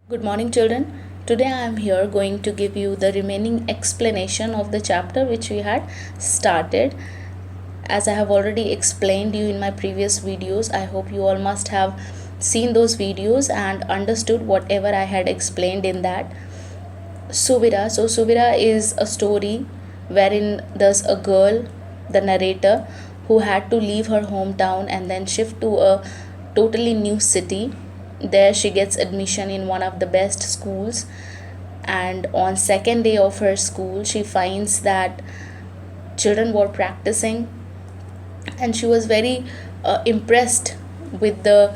Good morning, children. Today I am here going to give you the remaining explanation of the chapter which we had started. As I have already explained you in my previous videos, I hope you all must have seen those videos and understood whatever I had explained in that. Suvira. So, Suvira is a story wherein there's a girl, the narrator, who had to leave her hometown and then shift to a totally new city. There she gets admission in one of the best schools, and on second day of her school she finds that children were practicing, and she was very impressed with the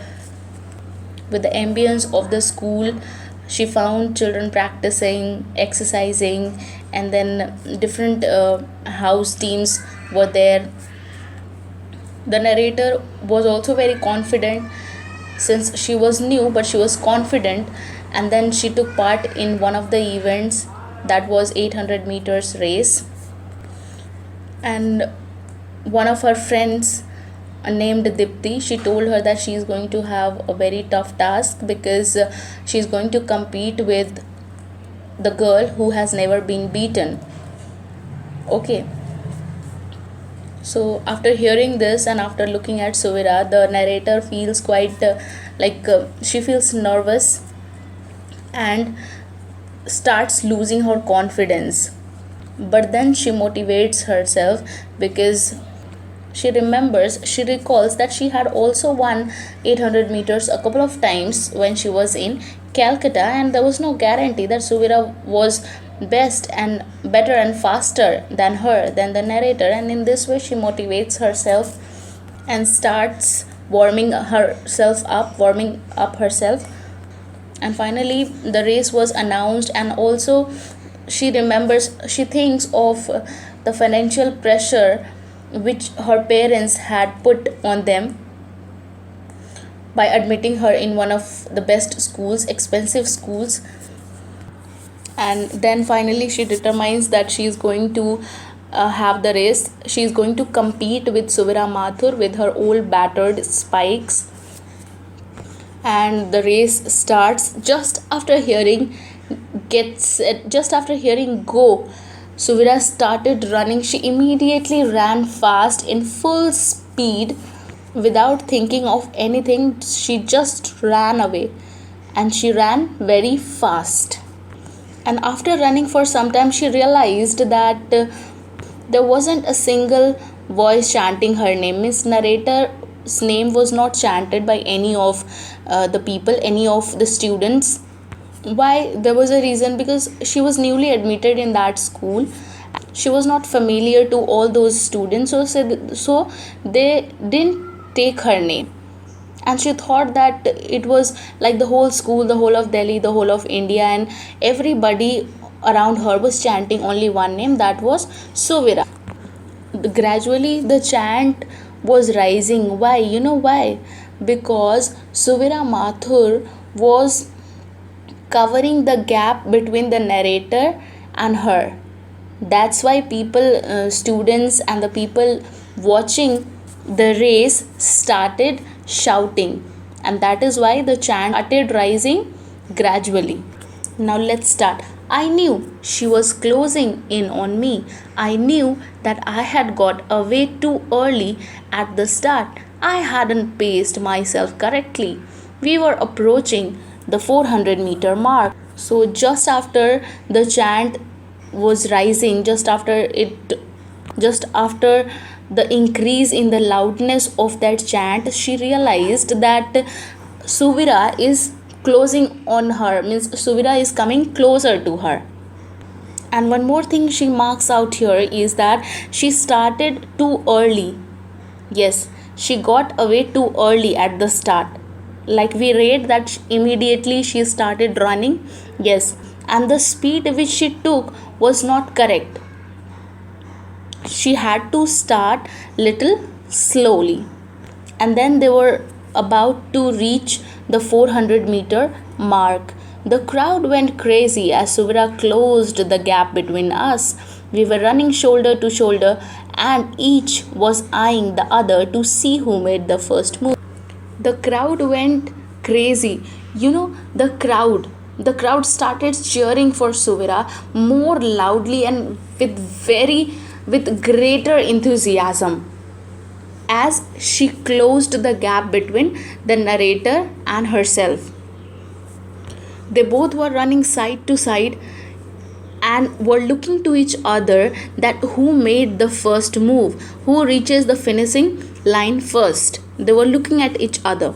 ambience of the school. She found children practicing, exercising, and then different house teams were there. The narrator was also very confident since she was new, but she was confident, and then she took part in one of the events, that was 800 meters race. And one of her friends named Dipti, she told her that she is going to have a very tough task because she is going to compete with the girl who has never been beaten. Okay, so after hearing this and after looking at Suvira, the narrator feels quite she feels nervous and starts losing her confidence. But then she motivates herself because she recalls that she had also won 800 meters a couple of times when she was in Calcutta, and there was no guarantee that Suvira was best and better and faster than the narrator. And in this way she motivates herself and starts warming up herself. And finally the race was announced, and also she thinks of the financial pressure which her parents had put on them by admitting her in one of the best schools, expensive schools. And then finally she determines that she is going to have the race. She is going to compete with Suvira Mathur with her old battered spikes. And the race starts. Just after hearing go, Suvira started running. She immediately ran fast in full speed without thinking of anything. She just ran away, and she ran very fast. And after running for some time, she realized that there wasn't a single voice chanting her name. Miss Narrator's name was not chanted by any of the people, any of the students. Why? There was a reason, because she was newly admitted in that school. She was not familiar to all those students, so they didn't take her name. And she thought that it was like the whole school, the whole of Delhi, the whole of India, and everybody around her was chanting only one name, that was Suvira. Gradually the chant was rising. Why? You know why? Because Suvira Mathur was covering the gap between the narrator and her. That's why students and the people watching the race started shouting, and that is why the chant started rising gradually. Now let's start. I knew she was closing in on me. I knew that I had got away too early at the start. I hadn't paced myself correctly. We were approaching the 400-meter mark. So just after the chant was rising, just after the increase in the loudness of that chant, she realized that Suvira is closing on her, means Suvira is coming closer to her. And one more thing she marks out here is that she started too early. Yes, she got away too early at the start. Like we read that immediately she started running. Yes, and the speed which she took was not correct. She had to start little slowly. And then they were about to reach the 400-meter mark. The crowd went crazy as Suvira closed the gap between us. We were running shoulder to shoulder, and each was eyeing the other to see who made the first move. The crowd went crazy. The crowd, The crowd started cheering for Suvira more loudly and with greater enthusiasm as she closed the gap between the narrator and herself. They both were running side to side and were looking to each other that who made the first move, who reaches the finishing line first. They were looking at each other.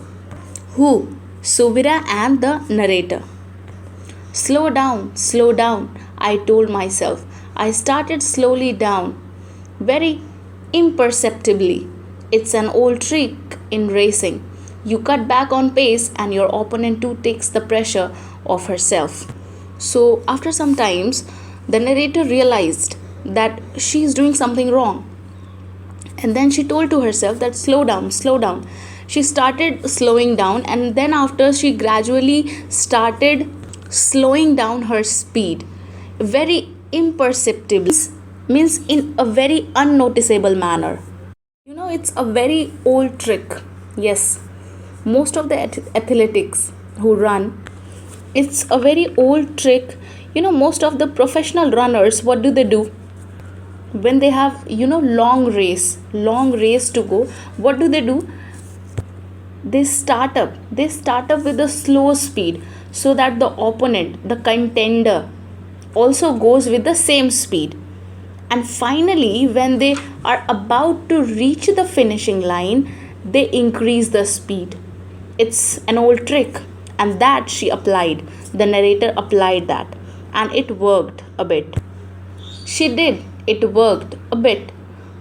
Who? Suvira and the narrator. Slow down, I told myself. I started slowly down, very imperceptibly. It's an old trick in racing. You cut back on pace, and your opponent too takes the pressure off herself. So, after some times, the narrator realized that she is doing something wrong. And then she told to herself that slow down. She started slowing down, and then after she gradually started slowing down her speed very imperceptibly, means in a very unnoticeable manner. You know, it's a very old trick. Yes, most of the athletics who run, it's a very old trick. You know, most of the professional runners, what do? When they have, long race to go, what do? They start up with a slow speed so that the opponent, the contender, also goes with the same speed. And finally, when they are about to reach the finishing line, they increase the speed. It's an old trick, and that she applied. The narrator applied that, and it worked a bit. She did. It worked a bit,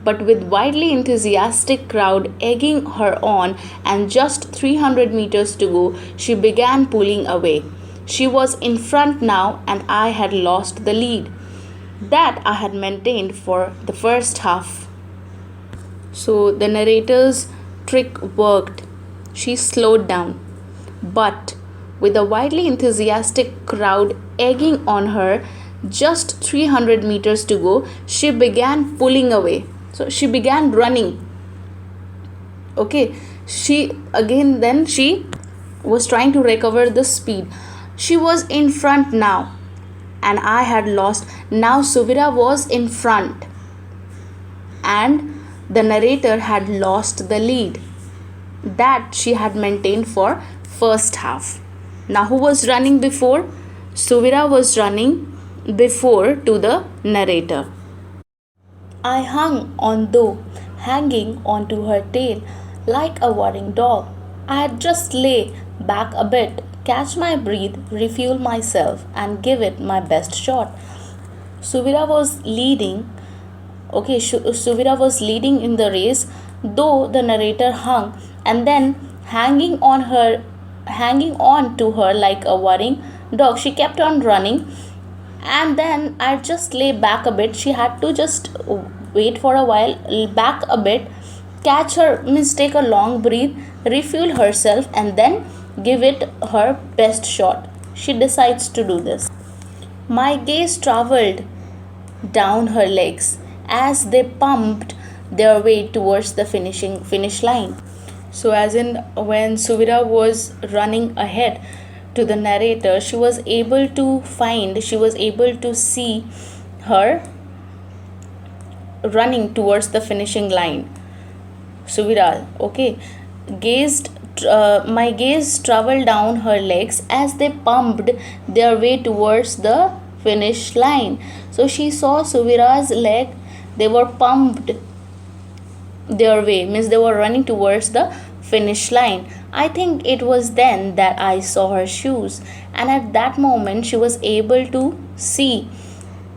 but with widely enthusiastic crowd egging her on and just 300 meters to go, she began pulling away. She was in front now, and I had lost the lead that I had maintained for the first half. So the narrator's trick worked. She slowed down, but with a widely enthusiastic crowd egging on her, just 300 meters to go, she began pulling away. So she began running. Okay, she was trying to recover the speed. She was in front now, and I had lost. Now Suvira was in front, and the narrator had lost the lead that she had maintained for first half. Now who was running before? Suvira was running before to the narrator. I hung on though, hanging onto her tail like a worrying dog. I had just lay back a bit, catch my breath, refuel myself, and give it my best shot. Suvira was leading. Okay, Suvira was leading in the race, though the narrator hung and then hanging on to her like a worrying dog. She kept on running, and then I just lay back a bit. She had to just wait for a while, back a bit, catch her, means take a long breath, refuel herself, and then give it her best shot. She decides to do this. My gaze traveled down her legs as they pumped their way towards the finish line. So as in when Suvira was running ahead to the narrator, she was able to see her running towards the finishing line. Suvira, okay, my gaze traveled down her legs as they pumped their way towards the finish line. So she saw Suvira's leg, they were pumped their way, means they were running towards the finish line. I think it was then that I saw her shoes, and at that moment she was able to see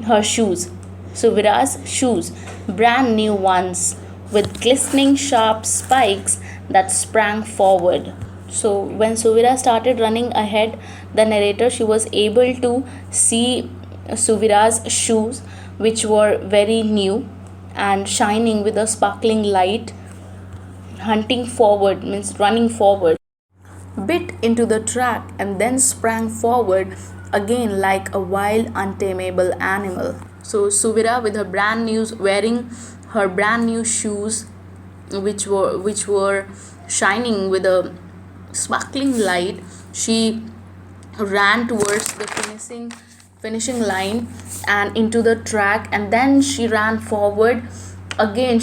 her shoes, Suvira's shoes, brand new ones with glistening sharp spikes that sprang forward. So when Suvira started running ahead, the narrator, she was able to see Suvira's shoes, which were very new and shining with a sparkling light, hunting forward, means running forward, bit into the track, and then sprang forward again like a wild, untamable animal. So Suvira, with her wearing her brand new shoes, which were shining with a sparkling light, she ran towards the finishing line and into the track, and then she ran forward again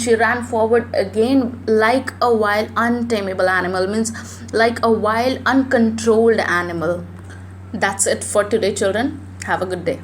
like a wild untamable animal, means like a wild uncontrolled animal. That's it for today, children. Have a good day.